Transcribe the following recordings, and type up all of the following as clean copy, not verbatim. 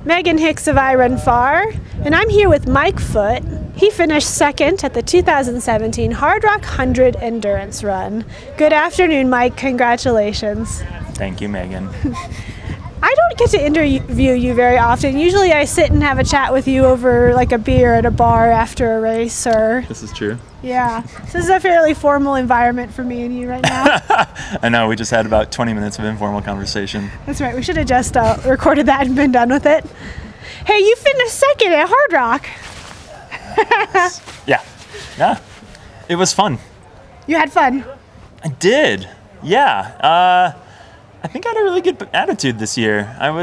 Megan Hicks of I Run Far, and I'm here with Mike Foote. He finished second at the 2017 Hardrock 100 Endurance Run. Good afternoon, Mike. Congratulations. Thank you, Megan. I don't get to interview you very often. Usually I sit and have a chat with you over like a beer at a bar after a race or... This is true. Yeah. So this is a fairly formal environment for me and you right now. I know, we just had about 20 minutes of informal conversation. That's right. We should have just recorded that and been done with it. Hey, you finished second at Hardrock. Yeah. It was fun. You had fun? I did. Yeah. I think I had a really good attitude this year. I'm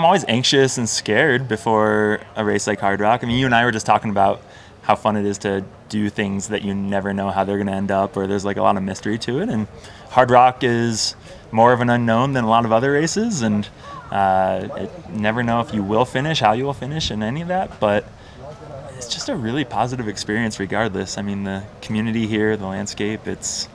always anxious and scared before a race like Hardrock. I mean, you and I were just talking about how fun it is to do things that you never know how they're going to end up, or there's like a lot of mystery to it. And Hardrock is more of an unknown than a lot of other races, and never know if you will finish, how you will finish, and any of that. But it's just a really positive experience regardless. I mean, the community here, the landscape, it's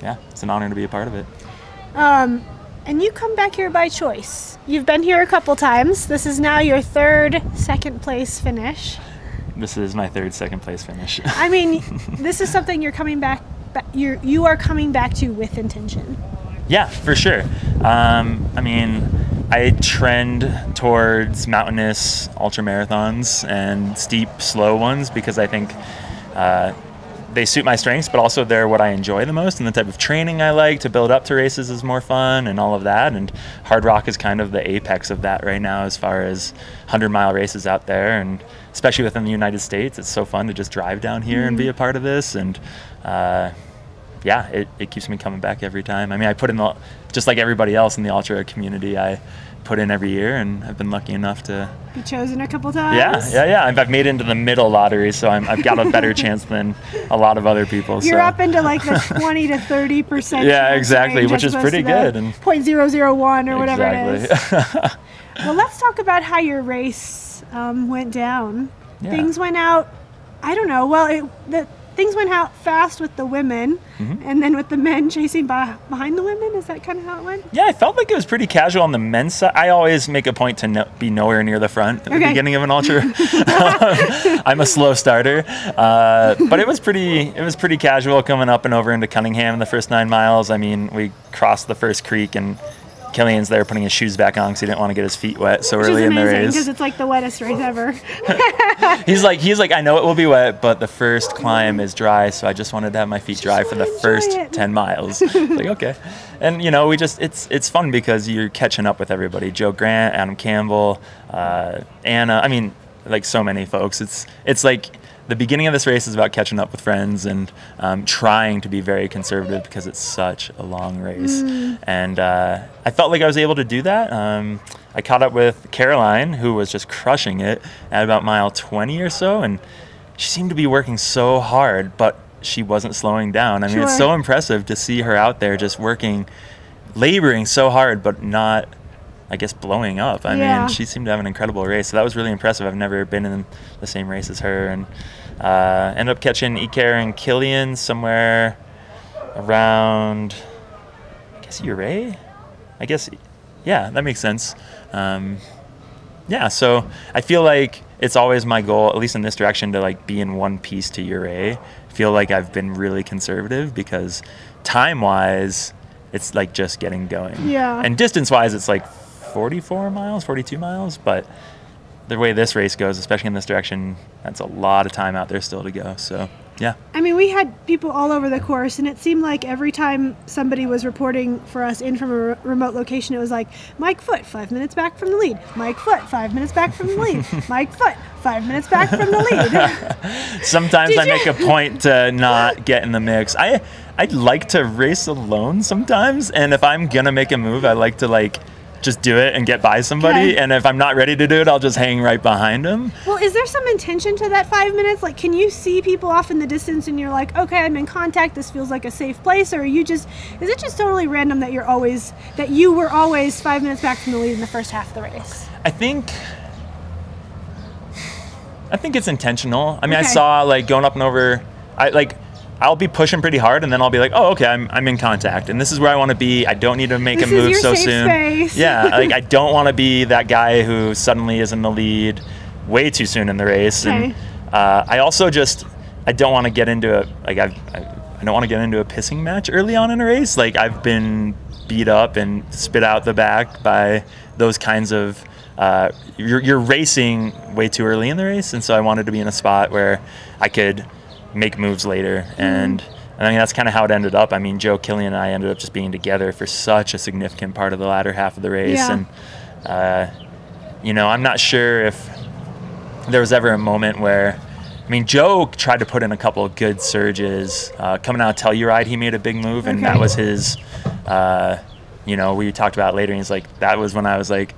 an honor to be a part of it. And you come back here by choice. You've been here a couple times. This is now your third second place finish. This is my third second place finish. I mean, this is something you're coming back. You are coming back to with intention. Yeah, for sure. I mean, I trend towards mountainous ultra marathons and steep, slow ones because I think they suit my strengths, but also they're what I enjoy the most, and the type of training I like to build up to races is more fun and all of that. And Hardrock is kind of the apex of that right now as far as 100-mile races out there, and especially within the United States, it's so fun to just drive down here and be a part of this. And it keeps me coming back every time. I mean, I put in just like everybody else in the ultra community, I put in every year, and I've been lucky enough to be chosen a couple times. Yeah. I've made it into the middle lottery, so I've got a better chance than a lot of other people. You're up into like the 20 to 30%. Yeah, exactly, which is pretty good. And 0.001 or whatever it is. Well, let's talk about how your race went down. Yeah. Things went out. I don't know. Well, things went out fast with the women, and then with the men chasing behind the women. Is that kind of how it went? Yeah, I felt like it was pretty casual on the men's side. I always make a point to be nowhere near the front at the beginning of an ultra. I'm a slow starter, but it was pretty casual coming up and over into Cunningham in the first 9 miles. I mean, we crossed the first creek, and Killian's there putting his shoes back on because he didn't want to get his feet wet so early in the race. Because it's like the wettest race ever. He's like, I know it will be wet, but the first climb is dry, so I just wanted to have my feet dry for the first 10 miles. Like, okay. And, you know, it's fun because you're catching up with everybody. Joe Grant, Adam Campbell, Anna. I mean, like so many folks. It's like the beginning of this race is about catching up with friends and trying to be very conservative because it's such a long race. And I felt like I was able to do that. I caught up with Caroline, who was just crushing it at about mile 20 or so, and she seemed to be working so hard, but she wasn't slowing down. I mean, it's so impressive to see her out there just working, laboring so hard, but not, I guess, blowing up. I mean, she seemed to have an incredible race, so that was really impressive. I've never been in the same race as her, and ended up catching Iker and Killian somewhere around, I guess, Uray? I guess, yeah, that makes sense. So I feel like it's always my goal, at least in this direction, to like be in one piece to Uray. I feel like I've been really conservative because time-wise, it's like just getting going. Yeah. And distance-wise, it's like 44 miles, 42 miles, but the way this race goes, especially in this direction, that's a lot of time out there still to go. So, yeah. I mean, we had people all over the course, and it seemed like every time somebody was reporting for us in from a remote location, it was like, Mike Foote, 5 minutes back from the lead. Mike Foote, 5 minutes back from the lead. Mike Foote, 5 minutes back from the lead. Sometimes I make a point to not get in the mix. I'd like to race alone sometimes, and if I'm going to make a move, I like to just do it and get by somebody, and if I'm not ready to do it, I'll just hang right behind them. Well, is there some intention to that 5 minutes? Like, can you see people off in the distance and you're like, okay, I'm in contact, this feels like a safe place, or is it just totally random that you were always 5 minutes back from the lead in the first half of the race? I think it's intentional. I mean, I saw going up and over, I'll be pushing pretty hard, and then I'll be like, oh, okay, I'm in contact, and this is where I want to be. I don't need to make a move so soon. Space. Yeah, like I don't want to be that guy who suddenly is in the lead way too soon in the race. Okay. And I also I don't want to get into I don't want to get into a pissing match early on in a race. Like I've been beat up and spit out the back by those kinds of. You're racing way too early in the race, and so I wanted to be in a spot where I could make moves later, and I mean that's kind of how it ended up. I mean, Joe, Killian, and I ended up just being together for such a significant part of the latter half of the race, and I'm not sure if there was ever a moment where, I mean, Joe tried to put in a couple of good surges. Coming out of Telluride, he made a big move, and that was his. We talked about it later, and he's like, that was when I was like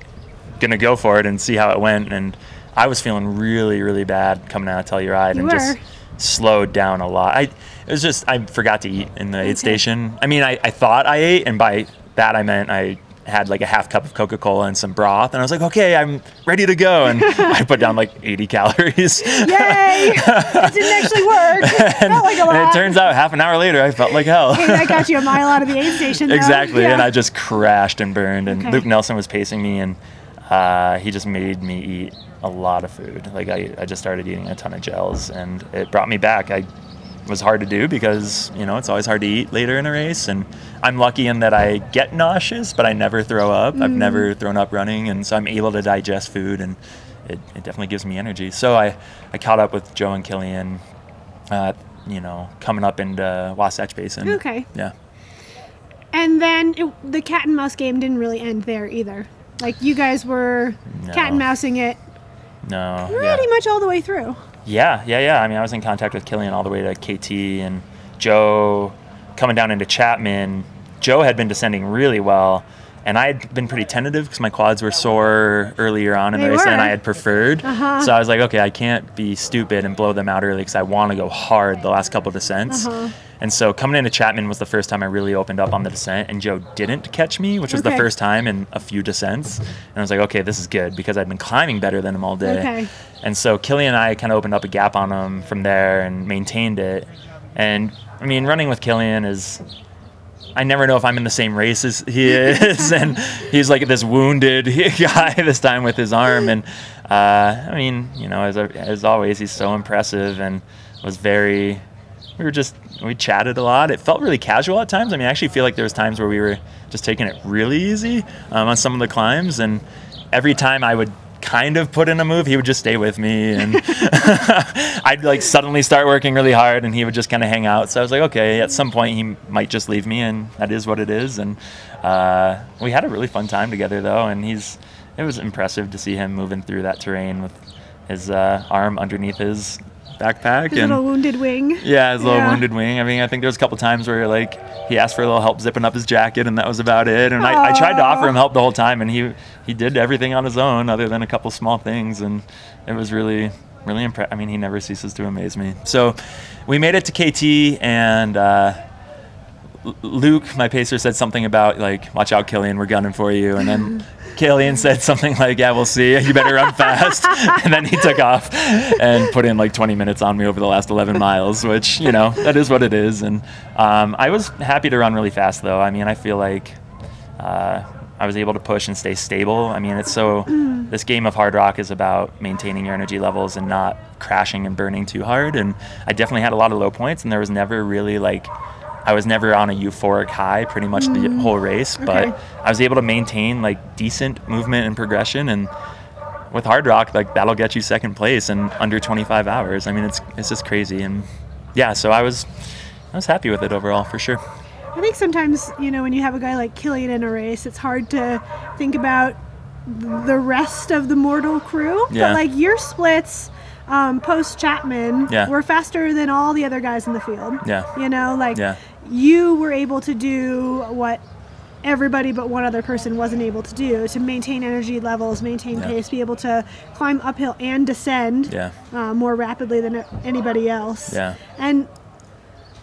gonna go for it and see how it went, and I was feeling really, really bad coming out of Telluride and just slowed down a lot. I forgot to eat in the aid station. I mean, I thought I ate, and by that I meant I had like a half cup of Coca-Cola and some broth, and I was like, okay, I'm ready to go, and I put down like 80 calories. Yay! It didn't actually work. It felt like a lot. And it turns out half an hour later I felt like hell. Hey, that got you a mile out of the aid station, though. Exactly, yeah. And I just crashed and burned, and Luke Nelson was pacing me, and he just made me eat a lot of food. Like I just started eating a ton of gels, and it brought me back. It was hard to do because, it's always hard to eat later in a race, and I'm lucky in that I get nauseous, but I never throw up. I've never thrown up running, and so I'm able to digest food, and it definitely gives me energy. So I caught up with Joe and Killian, coming up into Wasatch Basin. Okay. Yeah. And then the cat and mouse game didn't really end there either. Like, you guys were cat and mousing it pretty much all the way through. Yeah. I mean, I was in contact with Killian all the way to KT, and Joe coming down into Chapman. Joe had been descending really well, and I had been pretty tentative because my quads were sore earlier on in the race than I had preferred. So I was like, okay, I can't be stupid and blow them out early because I want to go hard the last couple of descents. And so coming into Chapman was the first time I really opened up on the descent, and Joe didn't catch me, which was the first time in a few descents. And I was like, okay, this is good because I'd been climbing better than him all day. And so Killian and I kind of opened up a gap on him from there and maintained it. And I mean, running with Killian is, I never know if I'm in the same race as he is. And he's like this wounded guy this time with his arm. And I mean, as always, he's so impressive and was very, we chatted a lot. It felt really casual at times. I mean, I actually feel like there was times where we were just taking it really easy on some of the climbs. And every time I would kind of put in a move, he would just stay with me, and I'd like suddenly start working really hard, and he would just kind of hang out. So I was like, okay, at some point he might just leave me, and that is what it is. And we had a really fun time together, though, and it was impressive to see him moving through that terrain with his arm underneath his backpack. His little wounded wing. Yeah, his little wounded wing. I mean, I think there was a couple times where like he asked for a little help zipping up his jacket, and that was about it. And I tried to offer him help the whole time, and he did everything on his own other than a couple small things, and it was really, really impressive. I mean, he never ceases to amaze me. So we made it to KT, and Luke, my pacer, said something about like, watch out, Killian, we're gunning for you. And then Killian said something like, yeah, we'll see, you better run fast. And then he took off and put in like 20 minutes on me over the last 11 miles, which, that is what it is. And I was happy to run really fast, though. I mean, I feel like I was able to push and stay stable. I mean, this game of Hardrock is about maintaining your energy levels and not crashing and burning too hard. And I definitely had a lot of low points, and there was never really I was never on a euphoric high pretty much the whole race, but I was able to maintain like decent movement and progression. And with Hardrock, like that'll get you second place in under 25 hours. I mean, it's just crazy. And yeah, so I was happy with it overall for sure. I think sometimes, when you have a guy like Killian in a race, it's hard to think about the rest of the mortal crew. Yeah. But like your splits post Chapman were faster than all the other guys in the field. Yeah. You were able to do what everybody but one other person wasn't able to do, to maintain energy levels, maintain pace, be able to climb uphill and descend more rapidly than anybody else. Yeah. And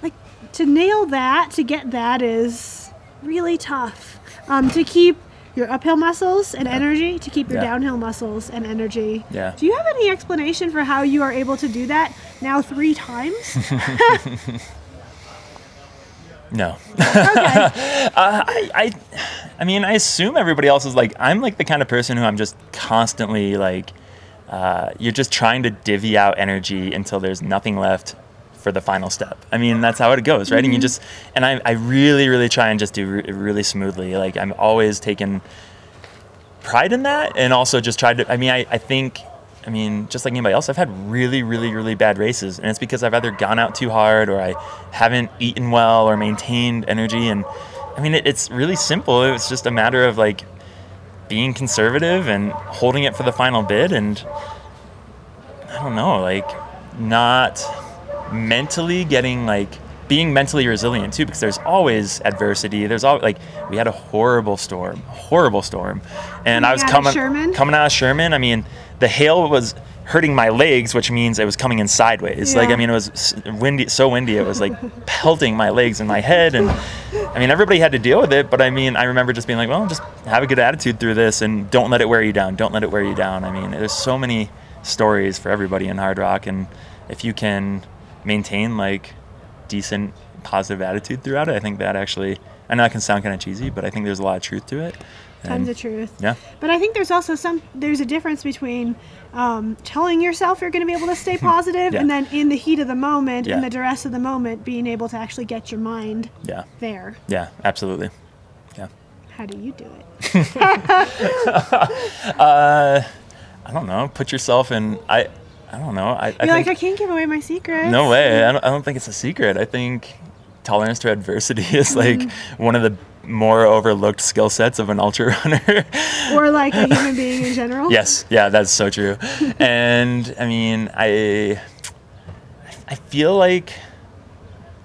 like to nail that, to get that is really tough. To keep your uphill muscles and energy, to keep your downhill muscles and energy. Yeah. Do you have any explanation for how you are able to do that now 3 times? No. Okay. I mean, I assume everybody else is like, I'm like the kind of person who I'm just constantly like, you're just trying to divvy out energy until there's nothing left for the final step. I mean, that's how it goes, right? Mm-hmm. And I really, really try and just do it really smoothly. Like, I'm always taking pride in that, and also just tried to, I think, just like anybody else, I've had really, really, really bad races, and it's because I've either gone out too hard or I haven't eaten well or maintained energy. And it's really simple. It's just a matter of like being conservative and holding it for the final bid, and I don't know, like not mentally getting like being mentally resilient too, because there's always adversity. There's always like, we had a horrible storm, and I was coming out of Sherman. The hail was hurting my legs, which means it was coming in sideways. Yeah. It was windy, so windy. It was like pelting my legs and my head, and everybody had to deal with it. But I remember just being like, well, just have a good attitude through this, and don't let it wear you down. There's so many stories for everybody in Hardrock, and if you can maintain like decent positive attitude throughout it, I think that actually, I know it can sound kind of cheesy, but I think there's a lot of truth to it. Tons of truth. Yeah. But I think there's also there's a difference between telling yourself you're going to be able to stay positive Yeah. and then in the heat of the moment, Yeah. in the duress of the moment, being able to actually get your mind Yeah. there. Yeah, absolutely. Yeah. How do you do it? I don't know. Put yourself in, I don't know. I You're like, I can't give away my secrets. No way. I don't think it's a secret. I think tolerance to adversity is like one of the more overlooked skill sets of an ultra runner. Or like a human being in general. Yes. Yeah, that's so true. And I feel like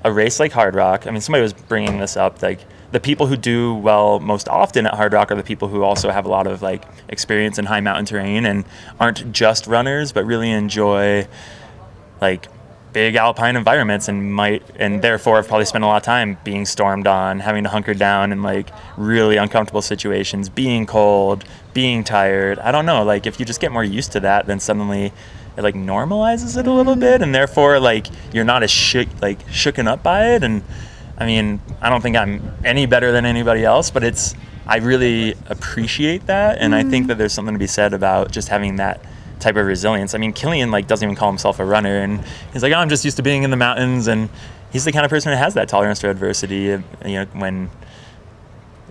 a race like Hardrock, somebody was bringing this up, like the people who do well most often at Hardrock are the people who also have a lot of like experience in high mountain terrain and aren't just runners, but really enjoy like big alpine environments and therefore have probably spent a lot of time being stormed on, having to hunker down in like really uncomfortable situations, being cold, being tired. I don't know, like if you just get more used to that, then suddenly it like normalizes it a little bit, and therefore like you're not as shooken up by it. And I don't think I'm any better than anybody else, but I really appreciate that, and I think that there's something to be said about just having that type of resilience. Killian like doesn't even call himself a runner, and he's like, oh, I'm just used to being in the mountains, and he's the kind of person who has that tolerance to adversity, when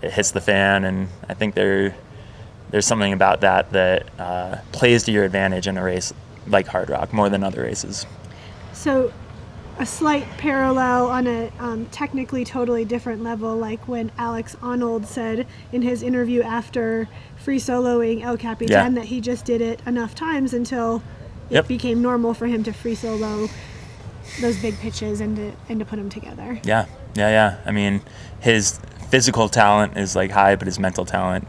it hits the fan. And I think there's something about that plays to your advantage in a race like Hardrock more than other races. So a slight parallel on a technically totally different level, like when Alex Arnold said in his interview after free soloing El Capitan that he just did it enough times until it became normal for him to free solo those big pitches and to put them together. Yeah. His physical talent is like high, but his mental talent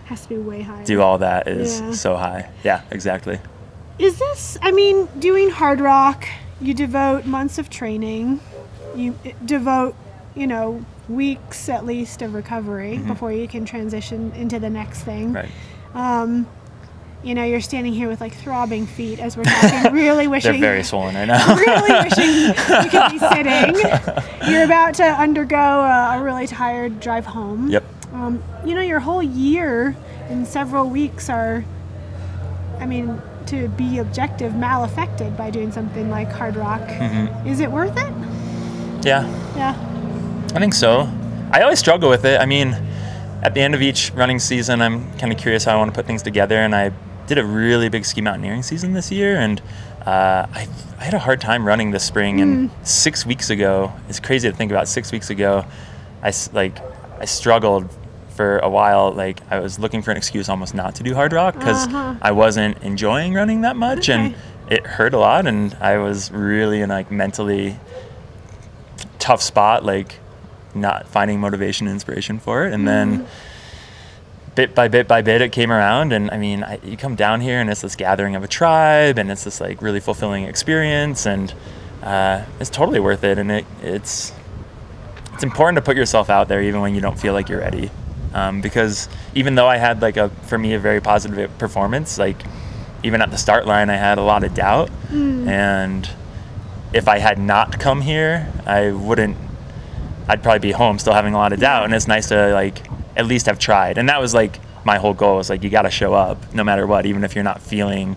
has to be way higher. Do all that is so high. Yeah, exactly. Is this, doing Hardrock, you devote months of training, you devote, weeks at least of recovery before you can transition into the next thing. Right. You're standing here with like throbbing feet as we're talking, really wishing. They're very swollen right now. Really wishing you could be sitting. You're about to undergo a really tired drive home. Yep. Your whole year and several weeks are, to be objective, mal-affected by doing something like Hardrock. Is it worth it? Yeah. I think so. I always struggle with it. At the end of each running season, I'm kind of curious how I want to put things together, and I did a really big ski mountaineering season this year, and I had a hard time running this spring. And 6 weeks ago, it's crazy to think about. 6 weeks ago, I struggled for a while. Like I was looking for an excuse almost not to do Hardrock because I wasn't enjoying running that much, and it hurt a lot, and I was really in like mentally tough spot, like not finding motivation and inspiration for it. And then bit by bit it came around, and you come down here and it's this gathering of a tribe, and it's this like really fulfilling experience, and it's totally worth it. And it's important to put yourself out there even when you don't feel like you're ready, because even though I had like for me a very positive performance, like even at the start line I had a lot of doubt, and if I had not come here, I wouldn't I'd probably be home still having a lot of doubt. And it's nice to like at least have tried. And that was like my whole goal, was like, you got to show up no matter what, even if you're not feeling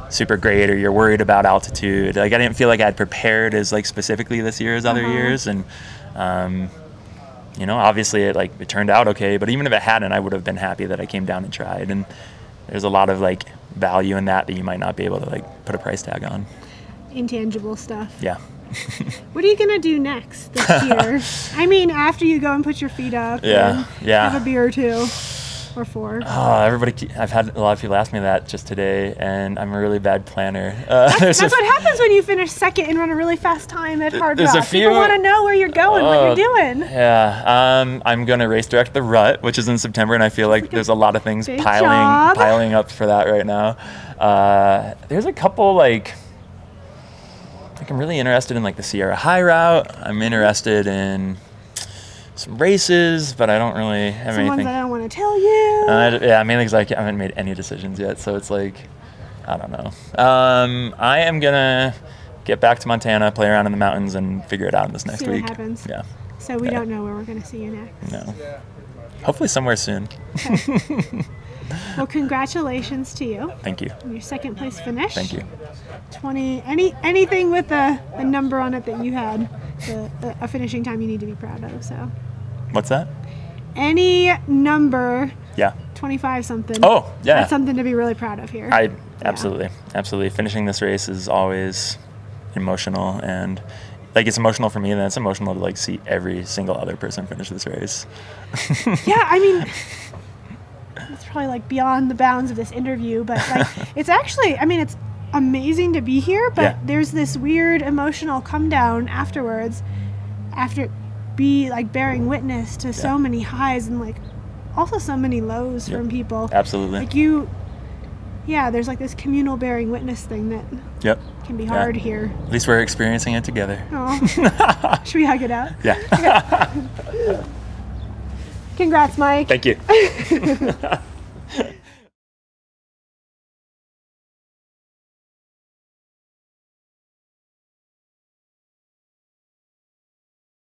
super great or you're worried about altitude. Like I didn't feel like I had prepared as like specifically this year as other years. And you know, obviously it turned out okay, but even if it hadn't, I would have been happy that I came down and tried. And there's a lot of like value in that you might not be able to like put a price tag on. Intangible stuff. Yeah. What are you gonna do next this year? I mean, after you go and put your feet up, and have a beer or two or 4. I've had a lot of people ask me that just today, and I'm a really bad planner. That's what happens when you finish second and run a really fast time at Hardrock. People want to know where you're going, what you're doing. Yeah, I'm gonna race direct the Rut, which is in September, and I feel like there's a lot of things piling up for that right now. There's a couple like I'm really interested in like the Sierra High route. I'm interested in some races, but I don't really have anything. Some ones I don't want to tell you. Yeah, mainly because I haven't made any decisions yet, so it's like, I don't know. I am gonna get back to Montana, play around in the mountains, and figure it out in this next week. See what happens. Yeah. So we don't know where we're gonna see you next. No. Hopefully somewhere soon. Okay. Well, congratulations to you. Thank you. On your second place finish. Thank you. 20. Anything with a number on it that you had, a finishing time you need to be proud of. So. What's that? Any number. Yeah. 25 something. Oh, yeah. That's something to be really proud of here. Absolutely. Finishing this race is always emotional, and like it's emotional for me, and then it's emotional to like see every single other person finish this race. Yeah, I mean, it's probably like beyond the bounds of this interview, but like it's actually, I mean, it's amazing to be here, but there's this weird emotional come down afterwards, after be like bearing witness to so many highs and like also so many lows from people. Absolutely. Like there's like this communal bearing witness thing that can be hard here. At least we're experiencing it together. Oh. Should we hug it out? Yeah. Okay. Congrats, Mike. Thank you.